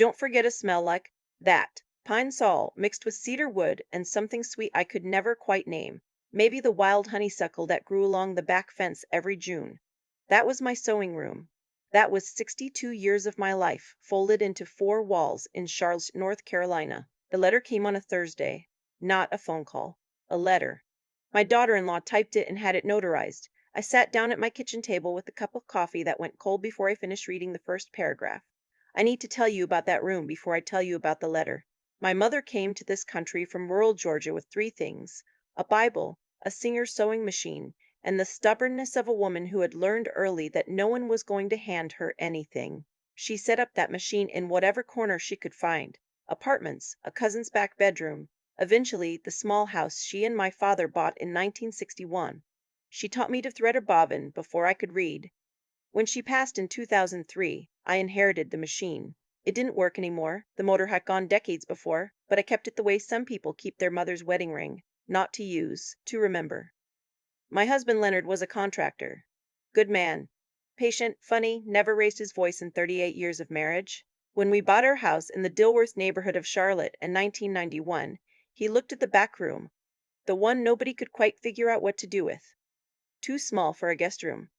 Don't forget a smell like that. Pine sol mixed with cedar wood and something sweet I could never quite name. Maybe the wild honeysuckle that grew along the back fence every June. That was my sewing room. That was 62 years of my life, folded into 4 walls in Charlotte, North Carolina. The letter came on a Thursday. Not a phone call. A letter. My daughter-in-law typed it and had it notarized. I sat down at my kitchen table with a cup of coffee that went cold before I finished reading the first paragraph. I need to tell you about that room before I tell you about the letter. My mother came to this country from rural Georgia with 3 things: a Bible, a Singer sewing machine, and the stubbornness of a woman who had learned early that no one was going to hand her anything. She set up that machine in whatever corner she could find: apartments, a cousin's back bedroom, eventually the small house she and my father bought in 1961. She taught me to thread a bobbin before I could read. When she passed in 2003, I inherited the machine. It didn't work anymore. The motor had gone decades before, but I kept it the way some people keep their mother's wedding ring, not to use, to remember. My husband Leonard was a contractor. Good man. Patient, funny, never raised his voice in 38 years of marriage. When we bought our house in the Dilworth neighborhood of Charlotte in 1991, he looked at the back room, the one nobody could quite figure out what to do with. Too small for a guest room,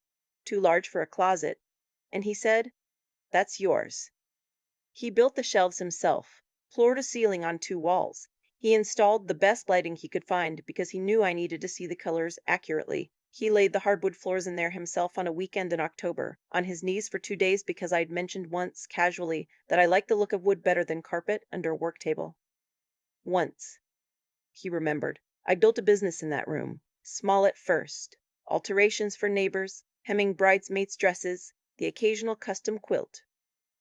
too large for a closet, and he said, "That's yours." He built the shelves himself, floor to ceiling on 2 walls. He installed the best lighting he could find because he knew I needed to see the colors accurately. He laid the hardwood floors in there himself on a weekend in October, on his knees for 2 days because I'd mentioned once, casually, that I liked the look of wood better than carpet under a work table. Once, he remembered, I built a business in that room. Small at first. Alterations for neighbors, hemming bridesmaids' dresses, the occasional custom quilt.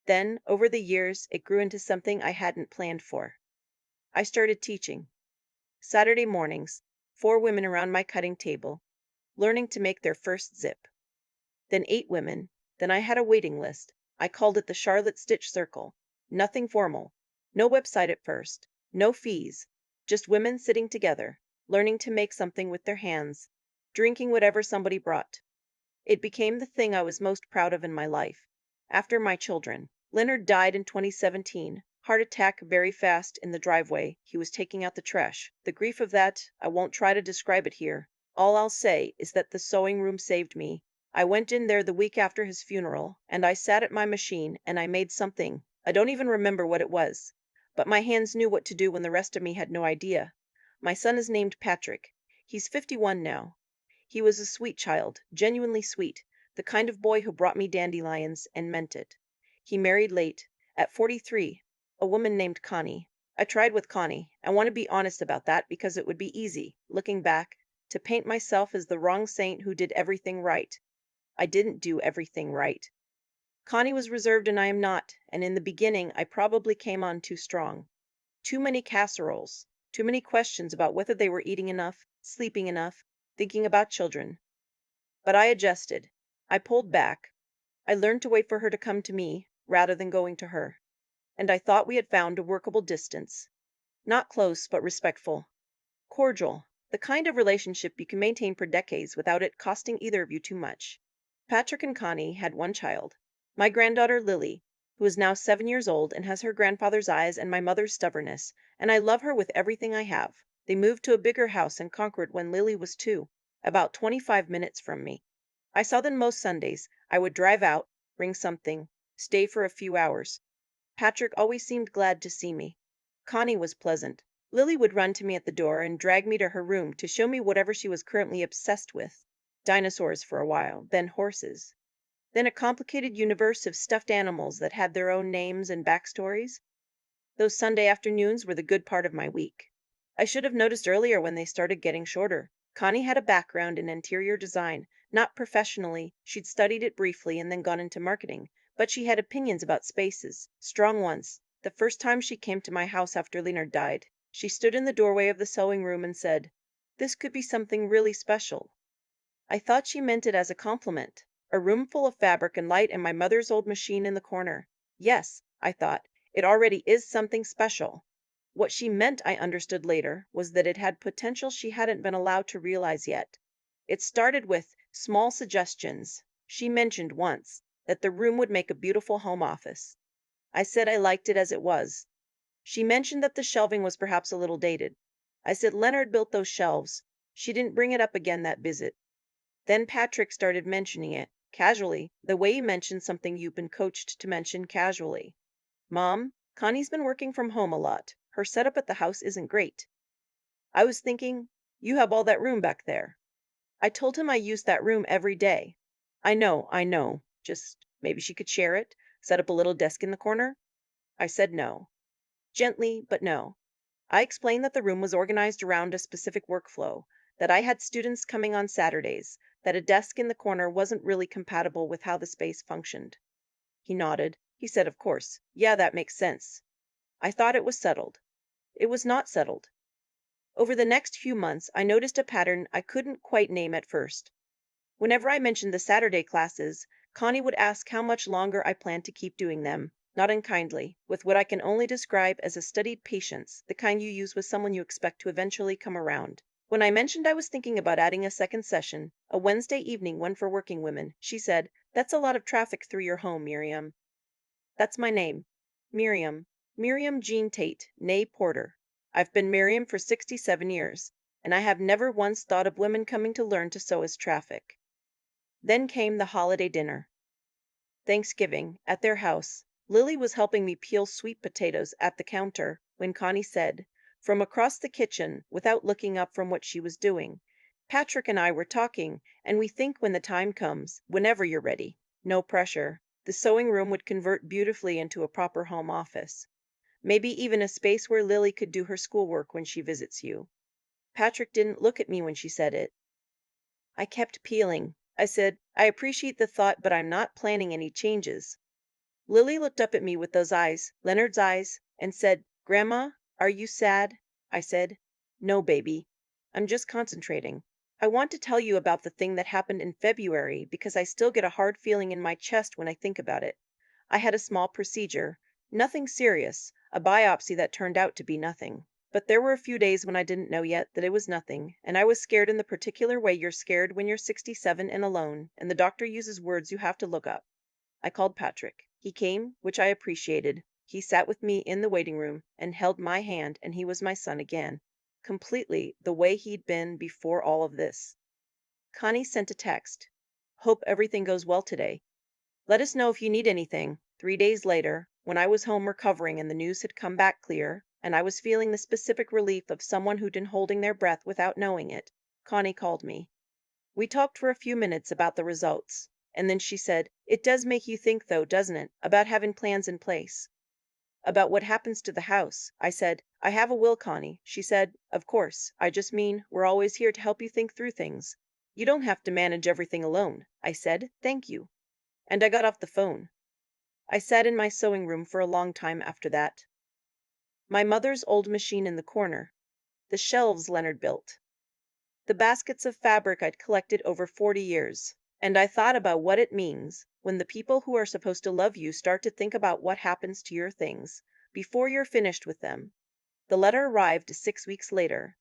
Then, over the years, it grew into something I hadn't planned for. I started teaching. Saturday mornings, 4 women around my cutting table, learning to make their first zip. Then 8 women. Then I had a waiting list. I called it the Charlotte Stitch Circle. Nothing formal. No website at first. No fees. Just women sitting together, learning to make something with their hands, drinking whatever somebody brought. It became the thing I was most proud of in my life. After my children. Leonard died in 2017. Heart attack very fast in the driveway. He was taking out the trash. The grief of that, I won't try to describe it here. All I'll say is that the sewing room saved me. I went in there the week after his funeral, and I sat at my machine and I made something. I don't even remember what it was. But my hands knew what to do when the rest of me had no idea. My son is named Patrick. He's 51 now. He was a sweet child, genuinely sweet, the kind of boy who brought me dandelions and meant it. He married late, at 43, a woman named Connie. I tried with Connie. I want to be honest about that because it would be easy, looking back, to paint myself as the wrong saint who did everything right. I didn't do everything right. Connie was reserved and I am not, and in the beginning I probably came on too strong. Too many casseroles, too many questions about whether they were eating enough, sleeping enough, thinking about children. But I adjusted. I pulled back. I learned to wait for her to come to me, rather than going to her. And I thought we had found a workable distance. Not close, but respectful. Cordial. The kind of relationship you can maintain for decades without it costing either of you too much. Patrick and Connie had 1 child. My granddaughter Lily, who is now 7 years old and has her grandfather's eyes and my mother's stubbornness, and I love her with everything I have. They moved to a bigger house in Concord when Lily was 2, about 25 minutes from me. I saw them most Sundays. I would drive out, bring something, stay for a few hours. Patrick always seemed glad to see me. Connie was pleasant. Lily would run to me at the door and drag me to her room to show me whatever she was currently obsessed with. Dinosaurs for a while, then horses. Then a complicated universe of stuffed animals that had their own names and backstories. Those Sunday afternoons were the good part of my week. I should have noticed earlier when they started getting shorter. Connie had a background in interior design, not professionally. She'd studied it briefly and then gone into marketing. But she had opinions about spaces, strong ones. The first time she came to my house after Leonard died, she stood in the doorway of the sewing room and said, "This could be something really special." I thought she meant it as a compliment. A room full of fabric and light and my mother's old machine in the corner. Yes, I thought, it already is something special. What she meant, I understood later, was that it had potential she hadn't been allowed to realize yet. It started with small suggestions. She mentioned once that the room would make a beautiful home office. I said I liked it as it was. She mentioned that the shelving was perhaps a little dated. I said Leonard built those shelves. She didn't bring it up again that visit. Then Patrick started mentioning it, casually, the way you mention something you've been coached to mention casually. Mom, Connie's been working from home a lot. Her setup at the house isn't great. I was thinking, you have all that room back there. I told him I use that room every day. I know. Just maybe she could share it, set up a little desk in the corner. I said no. Gently, but no. I explained that the room was organized around a specific workflow, that I had students coming on Saturdays, that a desk in the corner wasn't really compatible with how the space functioned. He nodded. He said, of course. Yeah, that makes sense. I thought it was settled. It was not settled. Over the next few months, I noticed a pattern I couldn't quite name at first. Whenever I mentioned the Saturday classes, Connie would ask how much longer I planned to keep doing them, not unkindly, with what I can only describe as a studied patience, the kind you use with someone you expect to eventually come around. When I mentioned I was thinking about adding a second session, a Wednesday evening one for working women, she said, "That's a lot of traffic through your home, Miriam." That's my name. Miriam. Miriam Jean Tate, née Porter. I've been Miriam for 67 years, and I have never once thought of women coming to learn to sew as traffic. Then came the holiday dinner. Thanksgiving, at their house. Lily was helping me peel sweet potatoes at the counter when Connie said, from across the kitchen, without looking up from what she was doing, "Patrick and I were talking, and we think when the time comes, whenever you're ready, no pressure, the sewing room would convert beautifully into a proper home office. Maybe even a space where Lily could do her schoolwork when she visits you." Patrick didn't look at me when she said it. I kept peeling. I said, "I appreciate the thought, but I'm not planning any changes." Lily looked up at me with those eyes, Leonard's eyes, and said, "Grandma, are you sad?" I said, "No, baby. I'm just concentrating. I want to tell you about the thing that happened in February because I still get a hard feeling in my chest when I think about it. I had a small procedure. Nothing serious, a biopsy that turned out to be nothing. But there were a few days when I didn't know yet that it was nothing, and I was scared in the particular way you're scared when you're 67 and alone, and the doctor uses words you have to look up. I called Patrick. He came, which I appreciated. He sat with me in the waiting room and held my hand, and he was my son again, completely the way he'd been before all of this. Connie sent a text. "Hope everything goes well today. Let us know if you need anything." 3 days later, when I was home recovering and the news had come back clear, and I was feeling the specific relief of someone who'd been holding their breath without knowing it, Connie called me. We talked for a few minutes about the results, and then she said, "It does make you think, though, doesn't it, about having plans in place? About what happens to the house?" I said, "I have a will, Connie." She said, "Of course. I just mean, we're always here to help you think through things. You don't have to manage everything alone." I said, "Thank you." And I got off the phone. I sat in my sewing room for a long time after that. My mother's old machine in the corner. The shelves Leonard built. The baskets of fabric I'd collected over 40 years. And I thought about what it means when the people who are supposed to love you start to think about what happens to your things before you're finished with them. The letter arrived 6 weeks later.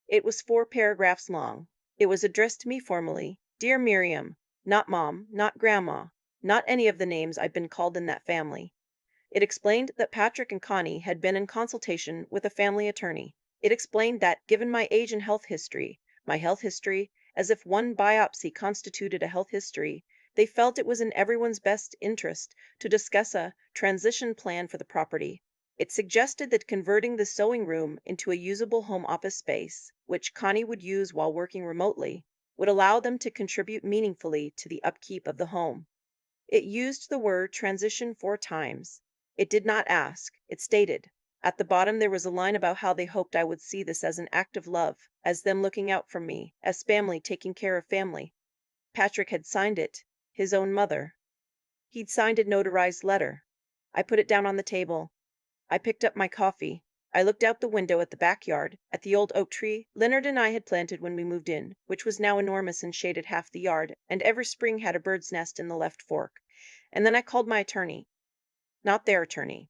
It was 4 paragraphs long. It was addressed to me formally. "Dear Miriam," not Mom, not Grandma, not any of the names I'd been called in that family. It explained that Patrick and Connie had been in consultation with a family attorney. It explained that, given my age and health history, my health history, as if one biopsy constituted a health history, they felt it was in everyone's best interest to discuss a transition plan for the property. It suggested that converting the sewing room into a usable home office space, which Connie would use while working remotely, would allow them to contribute meaningfully to the upkeep of the home. It used the word transition 4 times. It did not ask, it stated. At the bottom there was a line about how they hoped I would see this as an act of love, as them looking out for me, as family taking care of family. Patrick had signed it, his own mother. He'd signed a notarized letter. I put it down on the table. I picked up my coffee. I looked out the window at the backyard, at the old oak tree Leonard and I had planted when we moved in, which was now enormous and shaded half the yard, and every spring had a bird's nest in the left fork. And then I called my attorney. Not their attorney.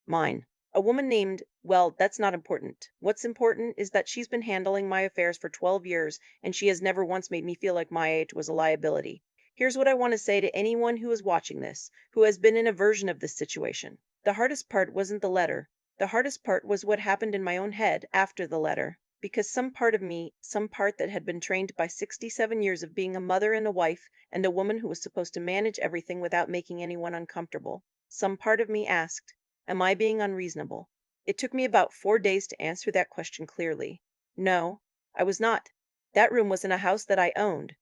Mine. A woman named, well, that's not important. What's important is that she's been handling my affairs for 12 years, and she has never once made me feel like my age was a liability. Here's what I want to say to anyone who is watching this, who has been in a version of this situation. The hardest part wasn't the letter. The hardest part was what happened in my own head after the letter. Because some part of me, some part that had been trained by 67 years of being a mother and a wife and a woman who was supposed to manage everything without making anyone uncomfortable, some part of me asked, am I being unreasonable? It took me about 4 days to answer that question clearly. No, I was not. That room was in a house that I owned,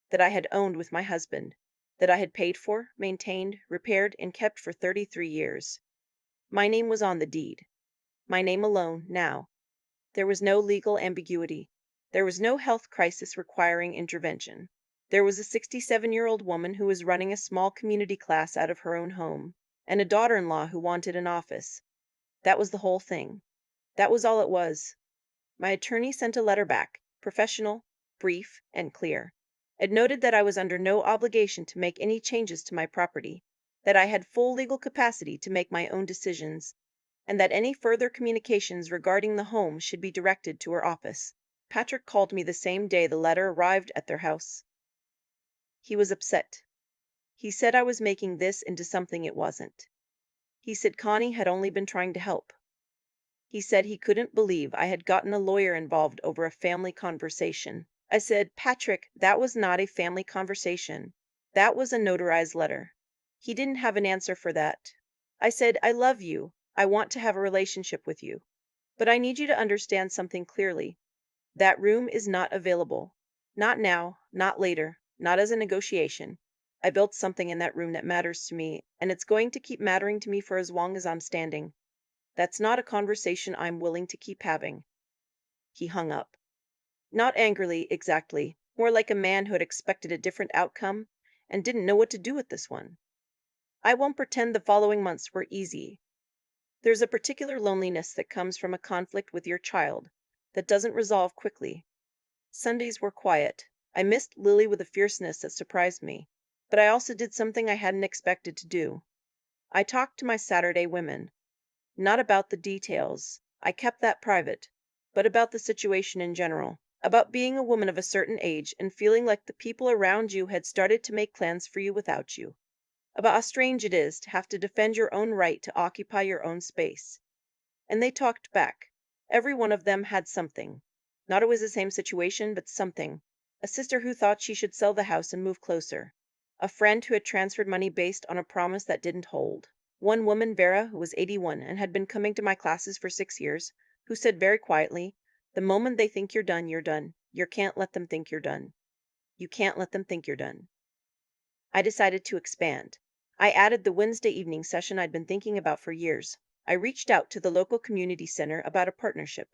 that I had owned with my husband, that I had paid for, maintained, repaired, and kept for 33 years. My name was on the deed. My name alone, now. There was no legal ambiguity. There was no health crisis requiring intervention. There was a 67-year-old woman who was running a small community class out of her own home, and a daughter-in-law who wanted an office. That was the whole thing. That was all it was. My attorney sent a letter back, professional, brief, and clear. It noted that I was under no obligation to make any changes to my property, that I had full legal capacity to make my own decisions, and that any further communications regarding the home should be directed to her office. Patrick called me the same day the letter arrived at their house. He was upset. He said I was making this into something it wasn't. He said Connie had only been trying to help. He said he couldn't believe I had gotten a lawyer involved over a family conversation. I said, Patrick, that was not a family conversation. That was a notarized letter. He didn't have an answer for that. I said, I love you. I want to have a relationship with you. But I need you to understand something clearly. That room is not available. Not now, not later, not as a negotiation. I built something in that room that matters to me, and it's going to keep mattering to me for as long as I'm standing. That's not a conversation I'm willing to keep having. He hung up. Not angrily, exactly, more like a man who had expected a different outcome and didn't know what to do with this one. I won't pretend the following months were easy. There's a particular loneliness that comes from a conflict with your child that doesn't resolve quickly. Sundays were quiet. I missed Lily with a fierceness that surprised me, but I also did something I hadn't expected to do. I talked to my Saturday women. Not about the details. I kept that private. But about the situation in general. About being a woman of a certain age and feeling like the people around you had started to make plans for you without you. About how strange it is to have to defend your own right to occupy your own space. And they talked back. Every one of them had something. Not always the same situation, but something. A sister who thought she should sell the house and move closer. A friend who had transferred money based on a promise that didn't hold. One woman, Vera, who was 81 and had been coming to my classes for 6 years, who said very quietly, the moment they think you're done, you're done. You can't let them think you're done. You can't let them think you're done. I decided to expand. I added the Wednesday evening session I'd been thinking about for years. I reached out to the local community center about a partnership.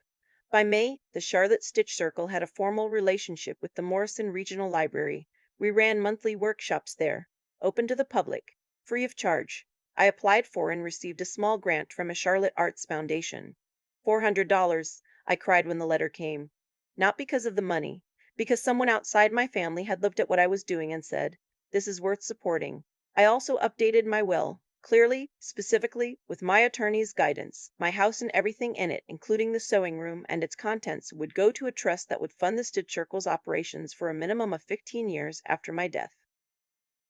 By May, the Charlotte Stitch Circle had a formal relationship with the Morrison Regional Library. We ran monthly workshops there, open to the public, free of charge. I applied for and received a small grant from a Charlotte Arts Foundation. $400, I cried when the letter came. Not because of the money, because someone outside my family had looked at what I was doing and said, this is worth supporting. I also updated my will, clearly, specifically, with my attorney's guidance. My house and everything in it, including the sewing room and its contents, would go to a trust that would fund the Stitch Circle's operations for a minimum of 15 years after my death.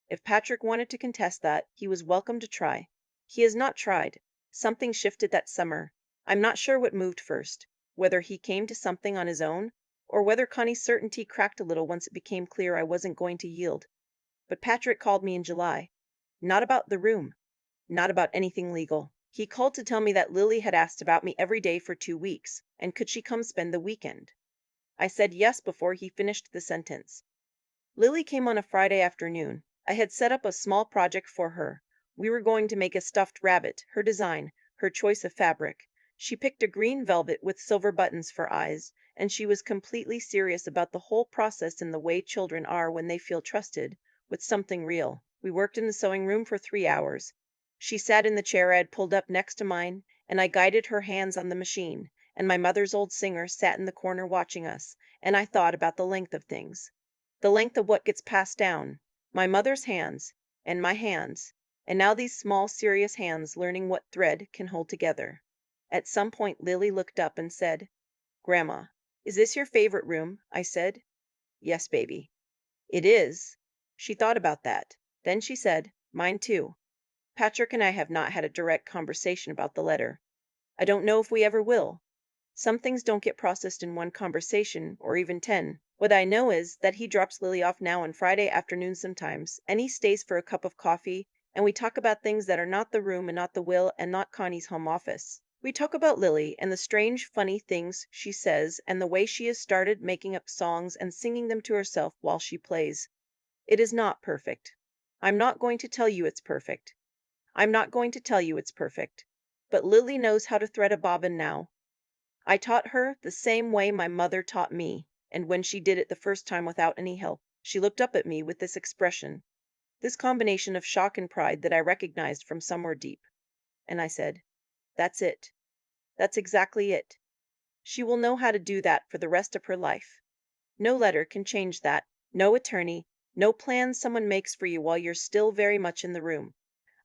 If Patrick wanted to contest that, he was welcome to try. He has not tried. Something shifted that summer. I'm not sure what moved first, whether he came to something on his own, or whether Connie's certainty cracked a little once it became clear I wasn't going to yield. But Patrick called me in July. Not about the room. Not about anything legal. He called to tell me that Lily had asked about me every day for 2 weeks, and could she come spend the weekend? I said yes before he finished the sentence. Lily came on a Friday afternoon. I had set up a small project for her. We were going to make a stuffed rabbit, her design, her choice of fabric. She picked a green velvet with silver buttons for eyes, and she was completely serious about the whole process in the way children are when they feel trusted with something real. We worked in the sewing room for 3 hours. She sat in the chair I had pulled up next to mine, and I guided her hands on the machine, and my mother's old singer sat in the corner watching us, and I thought about the length of things. The length of what gets passed down. My mother's hands, and my hands, and now these small, serious hands learning what thread can hold together. At some point Lily looked up and said, Grandma, is this your favorite room? I said, Yes, baby. It is. She thought about that. Then she said, "Mine too." Patrick and I have not had a direct conversation about the letter. I don't know if we ever will. Some things don't get processed in one conversation, or even 10. What I know is that he drops Lily off now on Friday afternoons sometimes, and he stays for a cup of coffee, and we talk about things that are not the room and not the will and not Connie's home office. We talk about Lily and the strange, funny things she says and the way she has started making up songs and singing them to herself while she plays. It is not perfect. I'm not going to tell you it's perfect. I'm not going to tell you it's perfect. But Lily knows how to thread a bobbin now. I taught her the same way my mother taught me, and when she did it the first time without any help, she looked up at me with this expression, this combination of shock and pride that I recognized from somewhere deep. And I said, "That's it. That's exactly it. She will know how to do that for the rest of her life. No letter can change that, no attorney, no plan someone makes for you while you're still very much in the room.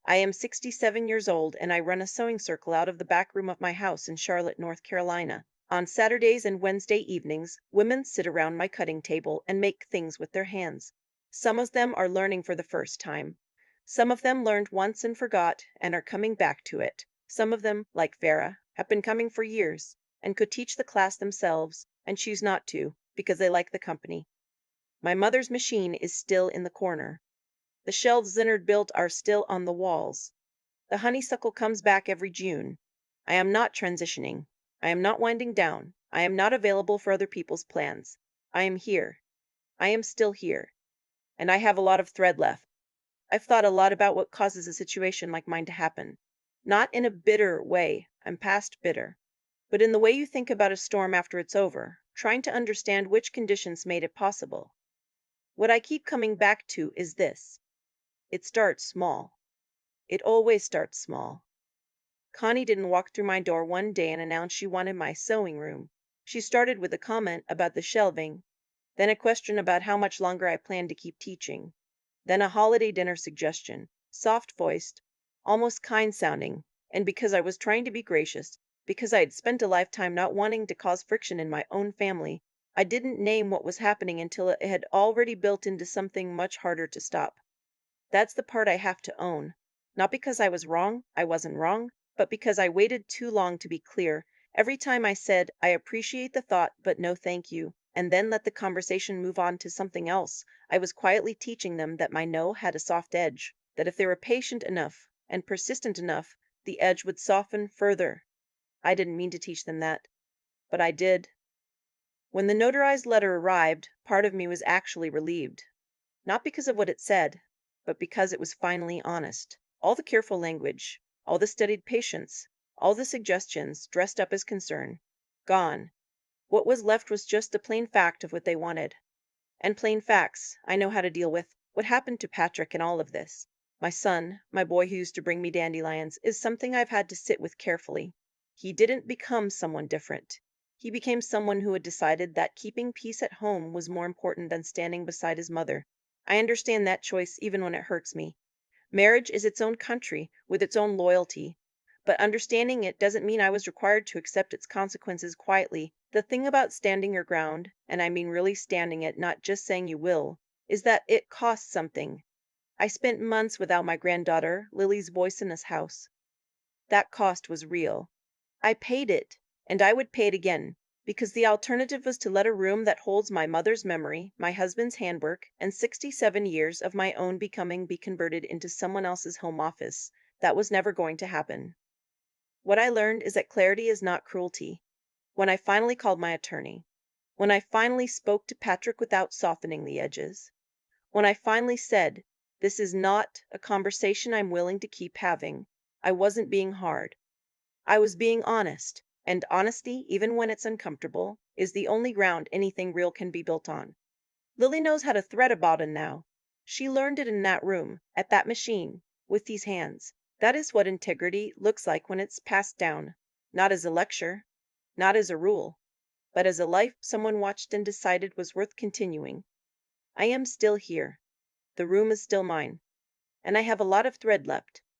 I am 67 years old and I run a sewing circle out of the back room of my house in Charlotte, North Carolina. On Saturdays and Wednesday evenings, women sit around my cutting table and make things with their hands. Some of them are learning for the first time. Some of them learned once and forgot and are coming back to it. Some of them, like Vera, have been coming for years and could teach the class themselves and choose not to because they like the company. My mother's machine is still in the corner. The shelves Zinard built are still on the walls. The honeysuckle comes back every June. I am not transitioning. I am not winding down. I am not available for other people's plans. I am here. I am still here. And I have a lot of thread left. I've thought a lot about what causes a situation like mine to happen. Not in a bitter way. I'm past bitter. But in the way you think about a storm after it's over, trying to understand which conditions made it possible. What I keep coming back to is this. It starts small. It always starts small. Connie didn't walk through my door one day and announce she wanted my sewing room. She started with a comment about the shelving, then a question about how much longer I planned to keep teaching, then a holiday dinner suggestion, soft-voiced, almost kind-sounding, and because I was trying to be gracious, because I had spent a lifetime not wanting to cause friction in my own family, I didn't name what was happening until it had already built into something much harder to stop. That's the part I have to own. Not because I was wrong, I wasn't wrong, but because I waited too long to be clear. Every time I said, "I appreciate the thought, but no thank you," and then let the conversation move on to something else, I was quietly teaching them that my no had a soft edge, that if they were patient enough and persistent enough, the edge would soften further. I didn't mean to teach them that, but I did. When the notarized letter arrived, part of me was actually relieved. Not because of what it said, but because it was finally honest. All the careful language, all the studied patience, all the suggestions dressed up as concern, gone. What was left was just the plain fact of what they wanted. And plain facts I know how to deal with. What happened to Patrick in all of this? My son, my boy who used to bring me dandelions, is something I've had to sit with carefully. He didn't become someone different. He became someone who had decided that keeping peace at home was more important than standing beside his mother. I understand that choice even when it hurts me. Marriage is its own country with its own loyalty. But understanding it doesn't mean I was required to accept its consequences quietly. The thing about standing your ground, and I mean really standing it, not just saying you will, is that it costs something. I spent months without my granddaughter, Lily's voice in this house. That cost was real. I paid it, and I would pay it again, because the alternative was to let a room that holds my mother's memory, my husband's handwork, and 67 years of my own becoming be converted into someone else's home office. That was never going to happen. What I learned is that clarity is not cruelty. When I finally called my attorney, when I finally spoke to Patrick without softening the edges, when I finally said, "This is not a conversation I'm willing to keep having," I wasn't being hard. I was being honest, and honesty, even when it's uncomfortable, is the only ground anything real can be built on. Lily knows how to thread a bobbin now. She learned it in that room, at that machine, with these hands. That is what integrity looks like when it's passed down, not as a lecture, not as a rule, but as a life someone watched and decided was worth continuing. I am still here. The room is still mine, and I have a lot of thread left.